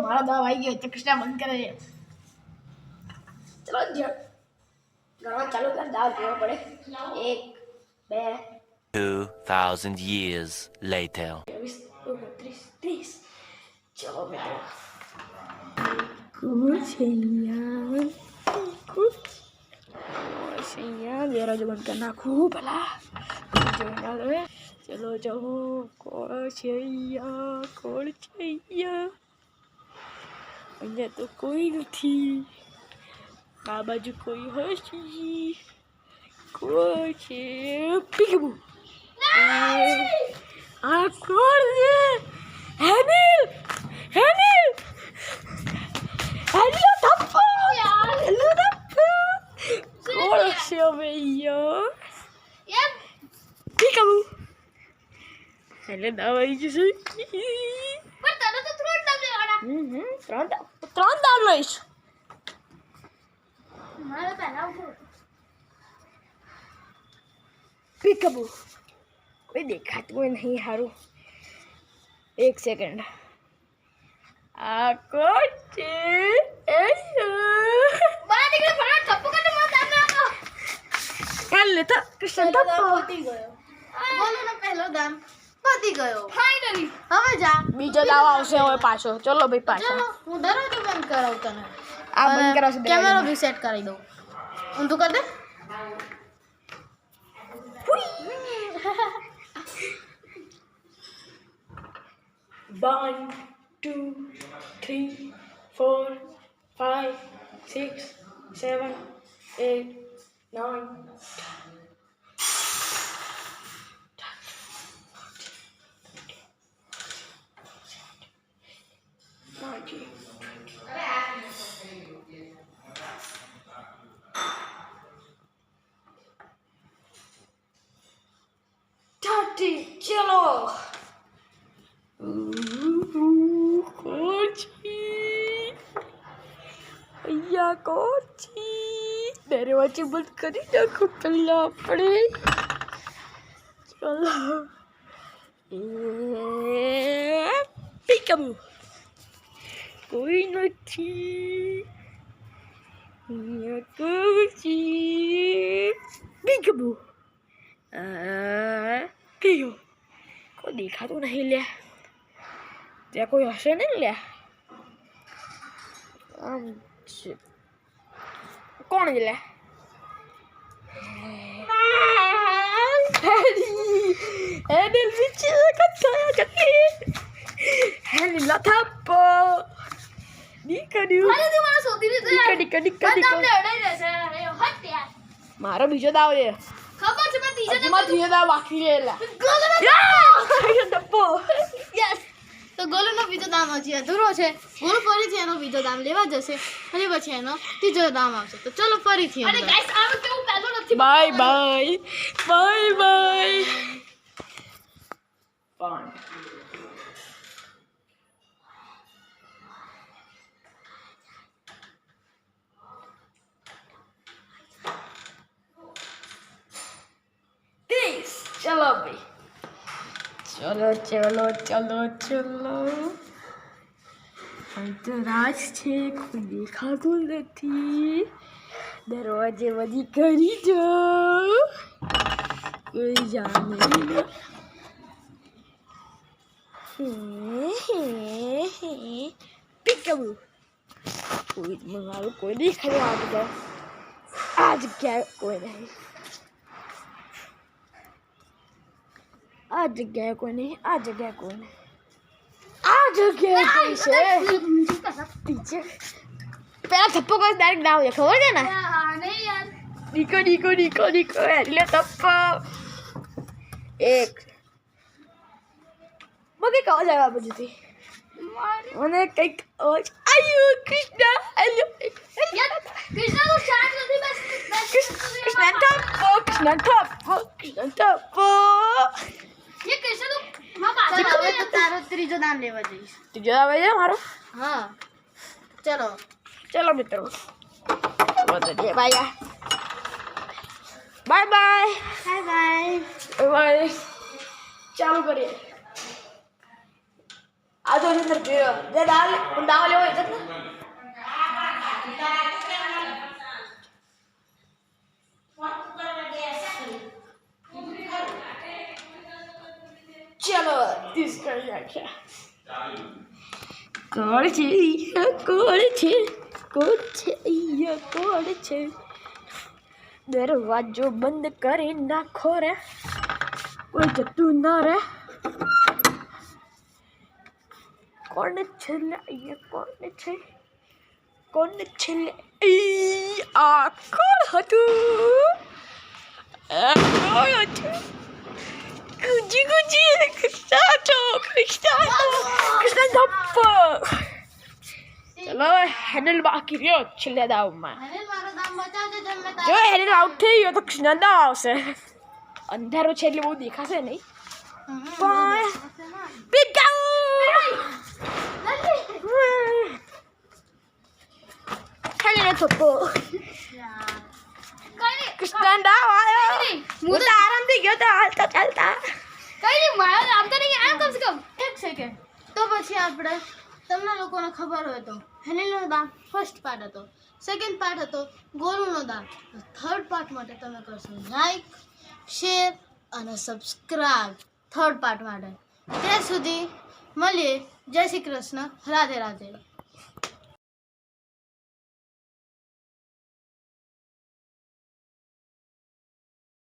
મારા દાવ આવી ગયો તો કૃષ્ણા બંધ કરે ચલો ગણવા ચાલુ કર દાવ જોવા પડે 1 2 2000 years later 30 ચલો મિત્રો કુછૈયા મેરા જો બંધ કરना खूब भला चलो चलो કોળછૈયા અહીંયા તો કોઈ નથી આ બાજુ કોઈ હશે કોઈ છે પીકબુ આ કોણ છે હેનિલ હેલો થપ્પો હેલો થપ્પો કોણ છે ભૈયા પીકબુ હેલો દવાઈ જશે પણ તને તો ત્રણ દામ લેવાના ત્રણ દામ લઈશ મારે પહેલા ઉભો પીકબુ કોઈ દેખાતું નહીં હારું 1 સેકન્ડ આ કોણ છે બરા દીકરા ફટાફટ થપ્પો કરતો મને દામ લાગો ચાલ લેતા કૃષ્ણ થપ્પો પતી ગયો બોલો ને પહેલો દામ પતી ગયો ફાઇનલી હવે જા બીજો દાવ આવશે હવે પાછો ચલો ભાઈ પાછો ચલો હું દરવાજો બંધ કરાવું તને આ બંધ કરાવશે કેમેરો બી સેટ કરી દઉં ઊંધું કર દે One, 2, 3, 4, 5, 6, 7, 8, 9, 10, 30, ચલો કોચી અહીંયા કોચી દરવાજો બંધ કરી નાખો પહેલા આપણે ચલો પીકબુ કોઈ નથી અહીંયા કોચી પીકબુ કયો કોઈ દેખાતું નહીં લે ત્યાં કોઈ હશે ને લે આમ છે કોણ છે લે હેનિલ બીચે કચ્છા કટી હેનિલ થપ્પો નીકળ્યું ફરીથી મને શોધી લીધો યાર નીકળી દામ લેવડાઈ દેશે અરે હટ યાર મારો બીજો દાવ છે ખબર છે મેં ત્રીજો હજી માં ત્રીજો દાવ બાકી છે લે થપ્પો યસ તો ગોલુનો બીજો દામ હજી અધૂરો છે ગોલુ ફરીથી એનો બીજો દામ લેવા જશે અને પછી એનો ત્રીજો દામ આવશે તો ચલો ફરીથી અરે ગાઈસ આ વખતે હું પહેલો નથી bye bye bye bye fun ચલો ભાઈ ચલો અહીં તો રાજ છે કોઈ દેખાતું નથી દરવાજે બધી કરી દો કોઈ જાણે પીકબુ કોઈ મંગાવું કોઈ દેખાતું આ જગ્યાએ કોઈ નહીં આ જગ્યાએ કોઈ નહીં આ જગ્યાએ કોઈ નહીં આ જગ્યાએ કોઈ છે ટીચર પેલા થપ્પો કોઈ ડાયરેક્ટ દાવ છે ખબર છે ને હા નહીં યાર નીકો એટલે થપ્પો એક મને કહો જાય આ બાજુથી મને કંઈક અવાજ આવ્યો કૃષ્ણ હેલો યાર કૃષ્ણ નું શાક નથી બસ કૃષ્ણ થપ્પો ये કૃષ્ણ નું માં પાછળ ચલો હવે તો તારો ત્રીજો દામ લેવા જઈશ ત્રીજો આવે છે મારો હા ચલો ચલો મિત્રો bye bye bye bye bye ચાલુ કરીએ આ તો અંદર જે દાલ લેવો હોય છે ને ચલો ત્રીસ કરી નાખ્યા કોણ છે કોણ છે કોણ છે અહીંયા કોણ છે દરવાજો બંધ કરી નાખો રે કોઈ જતું ન રે કોણ છે લે અહીંયા કોણ છે લે આ કોણ હતું કોણ હતું Gucci, Cristiano, ધપ્પો ચલો હેન્ડલ બાકી રહ્યો છેલ્લે દાવમાં હેનલ મારો દામ બચાવજો તમે જો હેન્ડલ આઉટ થઈ ગયો તો કૃષ્ણ દાવ આવશે અંધારું છે એટલે બહુ દેખાશે નહીં પણ પીકાઉ હેન્ડલ થપ્પો કૃષ્ણ દાવ આવ્યો હું તો આરામથી ગયો તો હાલતા ચાલતા કઈ નહીં મારા નામ તો નહીં આમ કમ સે કમ એક સેકન્ડ તો પછી આપણે તમને લોકોને ખબર હોય તો હેનલનો દામ ફર્સ્ટ પાર્ટ હતો સેકન્ડ પાર્ટ હતો ગોલુનો દામ થર્ડ પાર્ટ માટે તમે કરશો લાઈક શેર અને સબસ્ક્રાઈબ થર્ડ પાર્ટ માટે ત્યાં સુધી મળીએ જય શ્રી કૃષ્ણ રાધે રાધે